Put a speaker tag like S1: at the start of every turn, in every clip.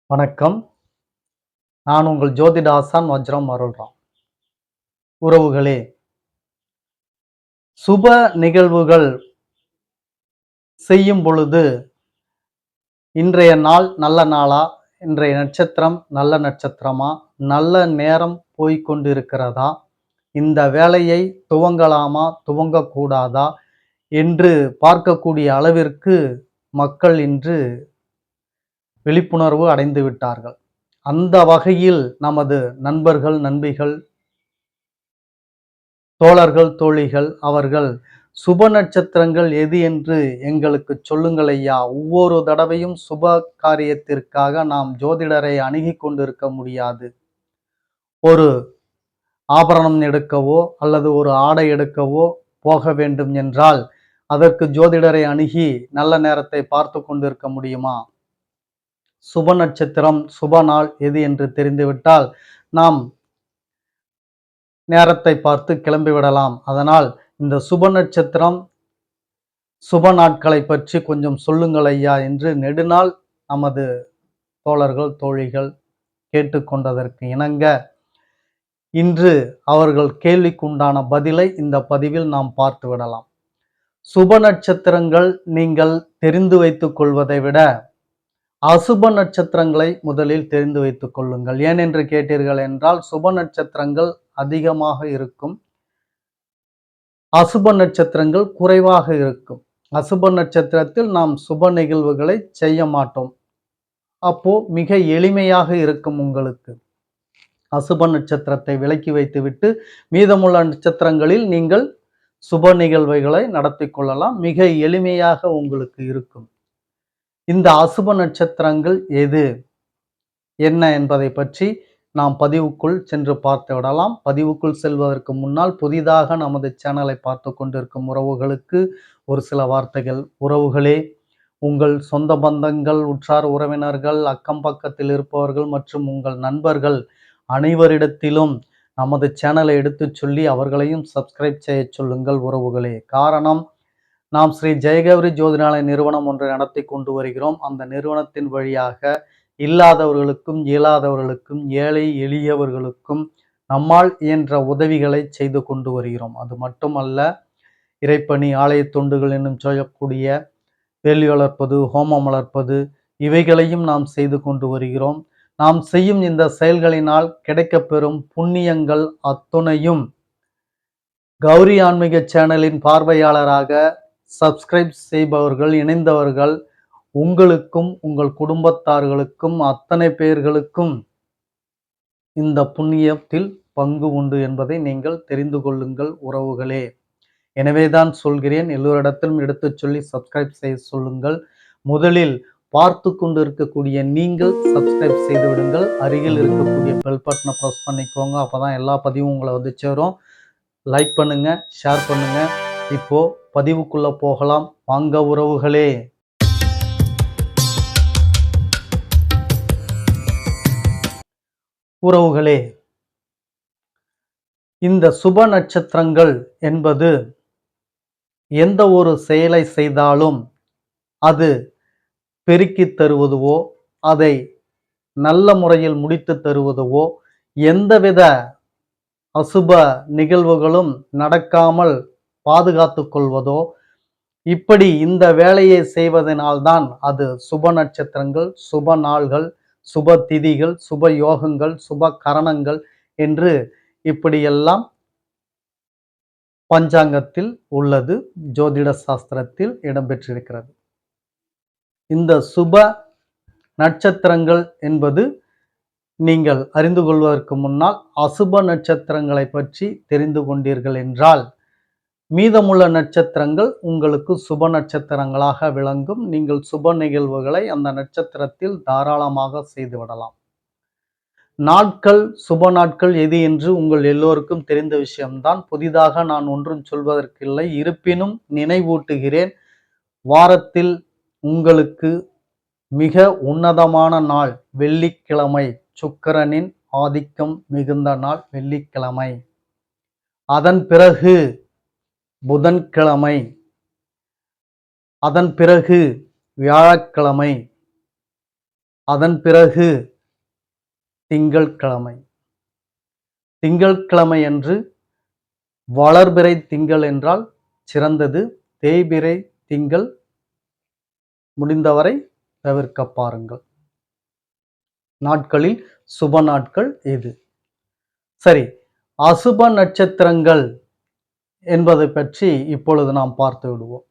S1: வணக்கம். நான் உங்கள் ஜோதிட ஆசான் வஜ்ரம் அருள்ராம். உறவுகளே, சுப நிகழ்வுகள் செய்யும் பொழுது, இன்றைய நாள் நல்ல நாளா? இன்றைய நட்சத்திரம் நல்ல நட்சத்திரமா? நல்ல நேரம் போய்க்கொண்டிருக்கிறதா? இந்த வேலையை துவங்கலாமா? துவங்கக்கூடாதா? என்று பார்க்கக்கூடிய அளவிற்கு மக்கள் இன்று விழிப்புணர்வு அடைந்து விட்டார்கள். அந்த வகையில் நமது நண்பர்கள், நண்பிகள், தோழர்கள், தோழிகள் அவர்கள் சுப நட்சத்திரங்கள் எது என்று எங்களுக்கு சொல்லுங்கள் ஐயா. ஒவ்வொரு தடவையும் சுப காரியத்திற்காக நாம் ஜோதிடரை அணுகிக் கொண்டிருக்க முடியாது. ஒரு ஆபரணம் எடுக்கவோ அல்லது ஒரு ஆடை எடுக்கவோ போக வேண்டும் என்றால் அதற்கு ஜோதிடரை அணுகி நல்ல நேரத்தை பார்த்து கொண்டிருக்க முடியுமா? சுப நட்சத்திரம், சுப நாள் எது என்று தெரிந்துவிட்டால் நாம் நேரத்தை பார்த்து கிளம்பி விடலாம். அதனால் இந்த சுப நட்சத்திரம், சுப நாட்களை பற்றி கொஞ்சம் சொல்லுங்கள் ஐயா என்று நெடுநாள் நமது தோழர்கள், தோழிகள் கேட்டுக்கொண்டதற்கு இணங்க, இன்று அவர்கள் கேள்விக்குண்டான பதிலை இந்த பதிவில் நாம் பார்த்து விடலாம். சுப நட்சத்திரங்கள் நீங்கள் தெரிந்து வைத்துக் கொள்வதை விட, அசுப நட்சத்திரங்களை முதலில் தெரிந்து வைத்துக் கொள்ளுங்கள். ஏன் என்று கேட்டீர்கள் என்றால், சுப நட்சத்திரங்கள் அதிகமாக இருக்கும். அசுப நட்சத்திரங்கள் குறைவாக இருக்கும். அசுப நட்சத்திரத்தில் நாம் சுப நிகழ்வுகளை செய்ய மாட்டோம். அப்போ மிக எளிமையாக இருக்கும் உங்களுக்கு. அசுப நட்சத்திரத்தை விலக்கி வைத்துவிட்டு மீதமுள்ள நட்சத்திரங்களில் நீங்கள் சுப நிகழ்வுகளை நடத்தி கொள்ளலாம். மிக எளிமையாக உங்களுக்கு இருக்கும். இந்த அசுப நட்சத்திரங்கள் எது, என்ன என்பதை பற்றி நாம் பதிவுக்குள் சென்று பார்த்து விடலாம். பதிவுக்குள் செல்வதற்கு முன்னால் புதிதாக நமது சேனலை பார்த்து கொண்டிருக்கும் உறவுகளுக்கு ஒரு சில வார்த்தைகள். உறவுகளே, உங்கள் சொந்த பந்தங்கள், உற்றார் உறவினர்கள், அக்கம் பக்கத்தில் இருப்பவர்கள் மற்றும் உங்கள் நண்பர்கள் அனைவரிடத்திலும் நமது சேனலை எடுத்துச் சொல்லி அவர்களையும் சப்ஸ்கிரைப் செய்ய சொல்லுங்கள் உறவுகளே. காரணம், நாம் ஸ்ரீ ஜெயகௌரி ஜோதிடாலய நிறுவனம் ஒன்றை நடத்தி கொண்டு வருகிறோம். அந்த நிறுவனத்தின் வழியாக இல்லாதவர்களுக்கும், இயலாதவர்களுக்கும், ஏழை எளியவர்களுக்கும் நம்மால் இயன்ற உதவிகளை செய்து கொண்டு வருகிறோம். அது மட்டுமல்ல, இறைப்பணி, ஆலய தொண்டுகள் என்னும் சொல்லக்கூடிய வேலி வளர்ப்பது, ஹோமம் வளர்ப்பது, இவைகளையும் நாம் செய்து கொண்டு வருகிறோம். நாம் செய்யும் இந்த செயல்களினால் கிடைக்கப்பெறும் புண்ணியங்கள் அத்துணையும் கௌரி ஆன்மீக சேனலின் பார்வையாளராக சப்ஸ்கிரைப் செய்பவர்கள், இணைந்தவர்கள், உங்களுக்கும் உங்கள் குடும்பத்தார்களுக்கும் அத்தனை பேர்களுக்கும் இந்த புண்ணியத்தில் பங்கு உண்டு என்பதை நீங்கள் தெரிந்து கொள்ளுங்கள் உறவுகளே. எனவேதான் சொல்கிறேன், எல்லோரிடத்திலும் எடுத்துச் சொல்லி சப்ஸ்கிரைப் செய்ய சொல்லுங்கள். முதலில் பார்த்து கொண்டு இருக்கக்கூடிய நீங்கள் சப்ஸ்கிரைப் செய்து விடுங்கள். அருகில் இருக்கக்கூடிய பெல் பட்டனை ப்ரெஸ் பண்ணிக்கோங்க. அப்பதான் எல்லா பதிவும் உங்களை வந்து சேரும். லைக் பண்ணுங்க, ஷேர் பண்ணுங்க. இப்போ பதிவுக்குள்ள போகலாம் வாங்க உறவுகளே. உறவுகளே, இந்த சுப நட்சத்திரங்கள் என்பது எந்த ஒரு செயலை செய்தாலும் அது பெருக்கித் தருவதுவோ, அதை நல்ல முறையில் முடித்து தருவதுவோ, எந்தவித அசுப நிகழ்வுகளும் நடக்காமல் பாதுகாத்துக் கொள்வதோ, இப்படி இந்த வேலையை செய்வதனால்தான் அது சுப நட்சத்திரங்கள், சுப நாள்கள், சுப திதிகள், சுப யோகங்கள், சுப கரணங்கள் என்று இப்படியெல்லாம் பஞ்சாங்கத்தில் உள்ளது, ஜோதிட சாஸ்திரத்தில் இடம்பெற்றிருக்கிறது. இந்த சுப நட்சத்திரங்கள் என்பது நீங்கள் அறிந்து கொள்வதற்கு முன்னால் அசுப நட்சத்திரங்களை பற்றி தெரிந்து கொண்டீர்கள் என்றால் மீதமுள்ள நட்சத்திரங்கள் உங்களுக்கு சுப நட்சத்திரங்களாக விளங்கும். நீங்கள் சுப நிகழ்வுகளை அந்த நட்சத்திரத்தில் தாராளமாக செய்துவிடலாம். நாட்கள், சுப நாட்கள் எது என்று உங்கள் எல்லோருக்கும் தெரிந்த விஷயம்தான். புதிதாக நான் ஒன்றும் சொல்வதற்கில்லை. இருப்பினும் நினைவூட்டுகிறேன். வாரத்தில் உங்களுக்கு மிக உன்னதமான நாள் வெள்ளிக்கிழமை. சுக்கிரனின் ஆதிக்கம் மிகுந்த நாள் வெள்ளிக்கிழமை. அதன் பிறகு புதன்கிழமை, அதன் பிறகு வியாழக்கிழமை, அதன் பிறகு திங்கட்கிழமை. திங்கட்கிழமை அன்று வளர்பிறை திங்கள் என்றால் சிறந்தது. தேய்பிறை திங்கள் முடிந்தவரை தவிர்க்க பாருங்கள். நாட்களில் சுப நாட்கள் இது. சரி, அசுப நட்சத்திரங்கள் என்பதை பற்றி இப்பொழுது நாம் பார்த்து விடுவோம்.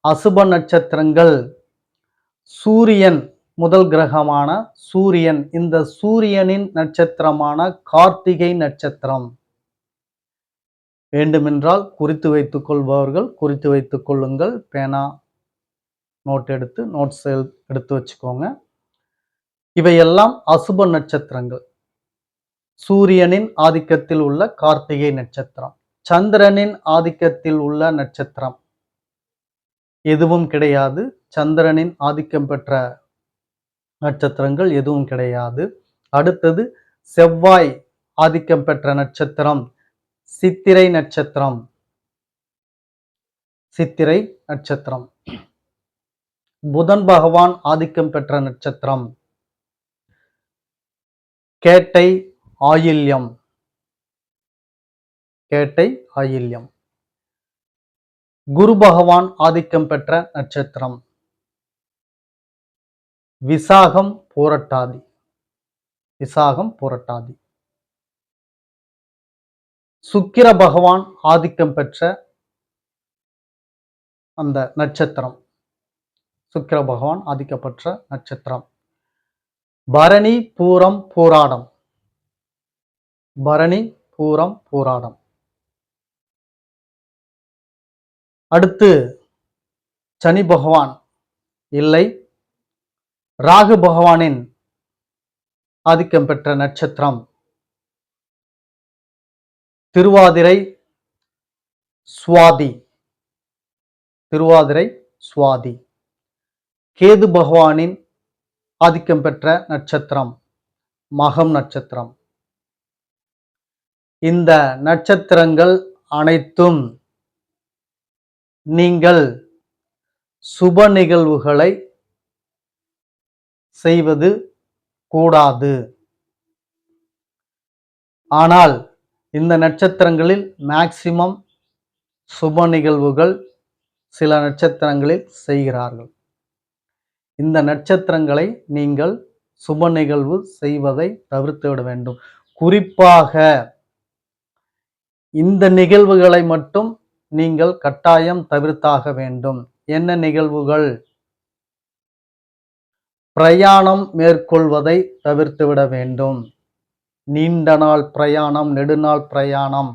S1: அசுப நட்சத்திரங்கள் சூரியன், முதல் கிரகமான சூரியன், இந்த சூரியனின் நட்சத்திரமான கார்த்திகை நட்சத்திரம். வேண்டுமென்றால் குறித்து வைத்துக் கொள்பவர்கள் குறித்து வைத்துக் கொள்ளுங்கள். பேனா நோட் எடுத்து நோட்ஸ் எடுத்து வச்சுக்கோங்க. இவையெல்லாம் அசுப நட்சத்திரங்கள். சூரியனின் ஆதிக்கத்தில் உள்ள கார்த்திகை நட்சத்திரம். சந்திரனின் ஆதிக்கத்தில் உள்ள நட்சத்திரம் எதுவும் கிடையாது. சந்திரனின் ஆதிக்கம் பெற்ற நட்சத்திரங்கள் எதுவும் கிடையாது. அடுத்தது செவ்வாய் ஆதிக்கம் பெற்ற நட்சத்திரம் சித்திரை நட்சத்திரம். சித்திரை நட்சத்திரம். புதன் பகவான் ஆதிக்கம் பெற்ற நட்சத்திரம் கேட்டை ஆயில்யம். கேட்டை ஆயில்யம். குரு பகவான் ஆதிக்கம் பெற்ற நட்சத்திரம் விசாகம் பூரட்டாதி. விசாகம் பூரட்டாதி. சுக்கிர பகவான் ஆதிக்கம் பெற்ற அந்த நட்சத்திரம், சுக்கிர பகவான் ஆதிக்கப்பெற்ற நட்சத்திரம் பரணி பூரம் பூராடம். பரணி பூரம் பூராடம். அடுத்து சனி பகவான் இல்லை, ராகு பகவானின் ஆதிக்கம் பெற்ற நட்சத்திரம் திருவாதிரை சுவாதி. திருவாதிரை சுவாதி. கேது பகவானின் ஆதிக்கம் பெற்ற நட்சத்திரம் மகம் நட்சத்திரம். இந்த நட்சத்திரங்கள் அனைத்தும் நீங்கள் சுப நிகழ்வுகளை செய்வது கூடாது. ஆனால் இந்த நட்சத்திரங்களில் மேக்சிமம் சுப நிகழ்வுகள் சில நட்சத்திரங்களில் செய்கிறார்கள். இந்த நட்சத்திரங்களை நீங்கள் சுப நிகழ்வு செய்வதை தவிர்த்து விட வேண்டும். குறிப்பாக இந்த நிகழ்வுகளை மட்டும் நீங்கள் கட்டாயம் தவிர்த்தாக வேண்டும். என்ன நிகழ்வுகள்? பிரயாணம் மேற்கொள்வதை தவிர்த்துவிட வேண்டும். நீண்ட நாள் பிரயாணம், நெடுநாள் பிரயாணம்,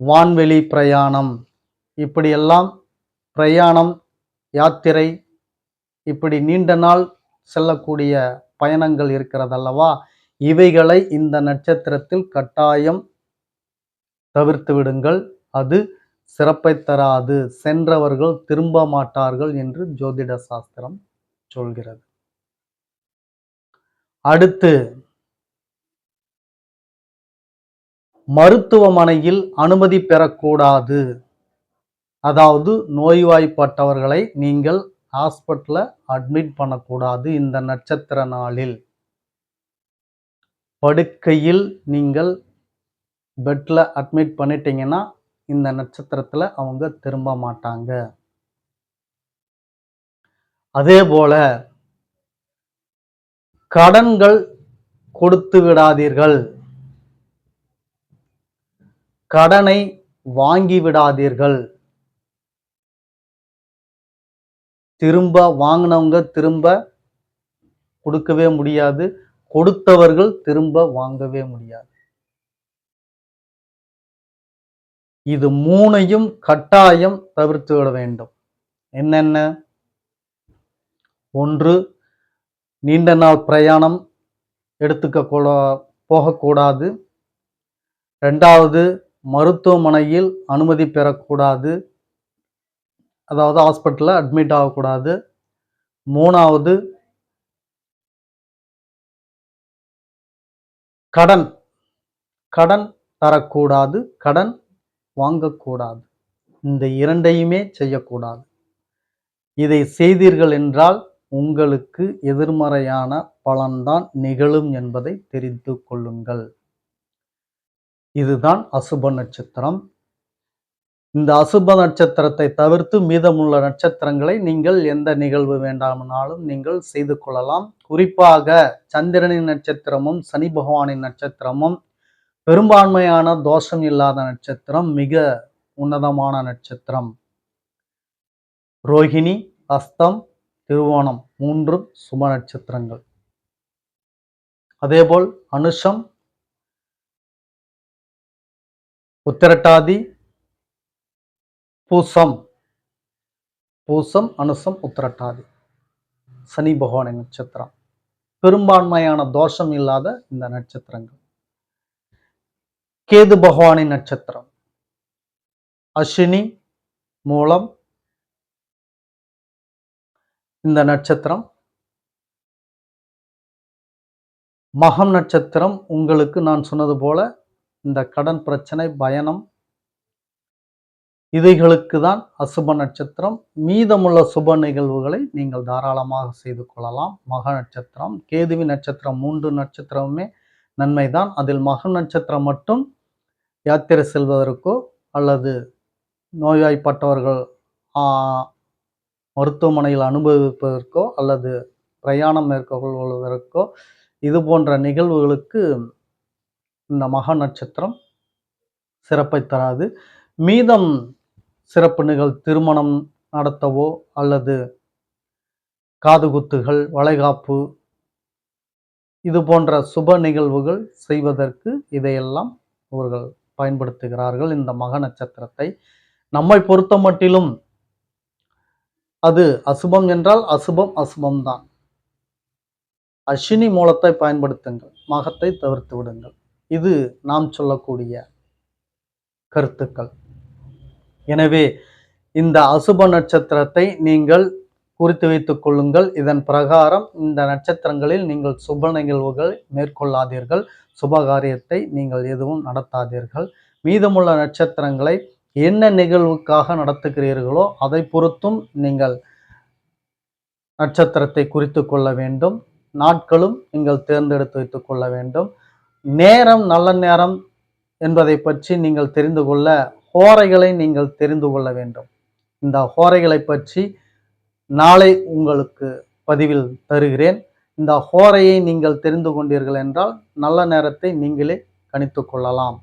S1: வான்வெளி பிரயாணம், இப்படியெல்லாம் பிரயாணம், யாத்திரை, இப்படி நீண்ட நாள் செல்லக்கூடிய பயணங்கள் இருக்கிறதல்லவா, இவைகளை இந்த நட்சத்திரத்தில் கட்டாயம் தவிர்த்து விடுங்கள். அது சிறப்பை தராது. சென்றவர்கள் திரும்ப மாட்டார்கள் என்று ஜோதிட சாஸ்திரம் சொல்கிறது. அடுத்து மருத்துவமனையில் அனுமதி பெறக்கூடாது. அதாவது நோய்வாய்ப்பட்டவர்களை நீங்கள் ஹாஸ்பிட்டல்ல அட்மிட் பண்ணக்கூடாது. இந்த நட்சத்திர நாளில் படுக்கையில் நீங்கள் பெட்ல அட்மிட் பண்ணிட்டீங்கன்னா இந்த நட்சத்திரத்துல அவங்க திரும்ப மாட்டாங்க. அதே போல கடன்கள் கொடுத்து விடாதீர்கள். கடனை வாங்கி விடாதீர்கள். திரும்ப வாங்கினவங்க திரும்ப கொடுக்கவே முடியாது. கொடுத்தவர்கள் திரும்ப வாங்கவே முடியாது. இது மூணையும் கட்டாயம் தவிர்த்து விட வேண்டும். என்னென்ன? ஒன்று, நீண்ட நாள் பிரயாணம் போகக்கூடாது. இரண்டாவது, மருத்துவமனையில் அனுமதி பெறக்கூடாது. அதாவது ஹாஸ்பிட்டல்ல அட்மிட் ஆகக்கூடாது. மூணாவது, கடன் தரக்கூடாது, கடன் வாங்கக்கூடாது. இந்த இரண்டையுமே செய்யக்கூடாது. இதை செய்தீர்கள் என்றால் உங்களுக்கு எதிர்மறையான பலன்தான் நிகழும் என்பதை தெரிந்து கொள்ளுங்கள். இதுதான் அசுப நட்சத்திரம். இந்த அசுப நட்சத்திரத்தை தவிர்த்து மீதமுள்ள நட்சத்திரங்களை நீங்கள் எந்த நிகழ்வு வேண்டாமானாலும் நீங்கள் செய்து கொள்ளலாம். குறிப்பாக சந்திரனின் நட்சத்திரமும் சனி பகவானின் நட்சத்திரமும் பெரும்பான்மையான தோஷம் இல்லாத நட்சத்திரம், மிக உன்னதமான நட்சத்திரம். ரோஹிணி, அஸ்தம், திருவோணம் 3 சுப நட்சத்திரங்கள். அதேபோல் அனுஷம், உத்திரட்டாதி, பூசம், அனுசம், உத்திரட்டாதி சனி பகவானின் நட்சத்திரம். பெரும்பான்மையான தோஷம் இல்லாத இந்த நட்சத்திரங்கள். கேது பகவானின் நட்சத்திரம் அஸ்வினி, மூலம் இந்த நட்சத்திரம். மகம் நட்சத்திரம் உங்களுக்கு நான் சொன்னது போல இந்த கடன் பிரச்சனை, பயணம் இவைகளுக்கு தான் அசுப நட்சத்திரம். மீதமுள்ள சுப நிகழ்வுகளை நீங்கள் தாராளமாக செய்து கொள்ளலாம். மக நட்சத்திரம், கேதுவின் நட்சத்திரம் 3 நட்சத்திரமுமே நன்மைதான். அதில் மக நட்சத்திரம் மட்டும் யாத்திரை செல்வதற்கோ அல்லது நோய்வாய்ப்பட்டவர்கள் மருத்துவமனையில் அனுபவிப்பதற்கோ அல்லது பிரயாணம் மேற்கொள்வதற்கோ இது போன்ற நிகழ்வுகளுக்கு இந்த மக நட்சத்திரம் சிறப்பை தராது. மீதம் சிறப்பு திருமணம் நடத்தவோ அல்லது காதுகுத்துகள், வளைகாப்பு இது போன்ற சுப நிகழ்வுகள் செய்வதற்கு இதையெல்லாம் அவர்கள் பயன்படுத்துகிறார்கள். இந்த மக நட்சத்திரத்தை நம்மை பொறுத்த மட்டிலும் அது அசுபம் என்றால் அசுபம்தான். அஸ்வினி மூலத்தை பயன்படுத்துங்கள், மகத்தை தவிர்த்து விடுங்கள். இது நாம் சொல்லக்கூடிய கருத்துக்கள். எனவே இந்த அசுப நட்சத்திரத்தை நீங்கள் குறித்து வைத்துக் கொள்ளுங்கள். இதன் பிரகாரம் இந்த நட்சத்திரங்களில் நீங்கள் சுப நிகழ்வுகள் மேற்கொள்ளாதீர்கள். சுபகாரியத்தை நீங்கள் எதுவும் நடத்தாதீர்கள். மீதமுள்ள நட்சத்திரங்களை என்ன நிகழ்வுக்காக நடத்துகிறீர்களோ அதை பொறுத்தும் நீங்கள் நட்சத்திரத்தை குறித்து கொள்ள வேண்டும். நாட்களும் நீங்கள் தேர்ந்தெடுத்து வைத்துக் கொள்ள வேண்டும். நேரம், நல்ல நேரம் என்பதை பற்றி நீங்கள் தெரிந்து கொள்ள ஹோரைகளை நீங்கள் தெரிந்து கொள்ள வேண்டும். இந்த ஹோரைகளை பற்றி நாளை உங்களுக்கு பதிவில் தருகிறேன். இந்த ஹோரையை நீங்கள் தெரிந்து கொண்டீர்கள் என்றால் நல்ல நேரத்தை நீங்களே கணித்து கொள்ளலாம்.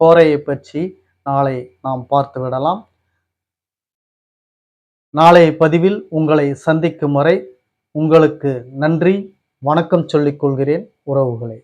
S1: ஹோரையை பற்றி நாளை நாம் பார்த்து விடலாம். நாளைய பதிவில் உங்களை சந்திக்கும் வரை உங்களுக்கு நன்றி, வணக்கம் சொல்லிக் கொள்கிறேன் உறவுகளே.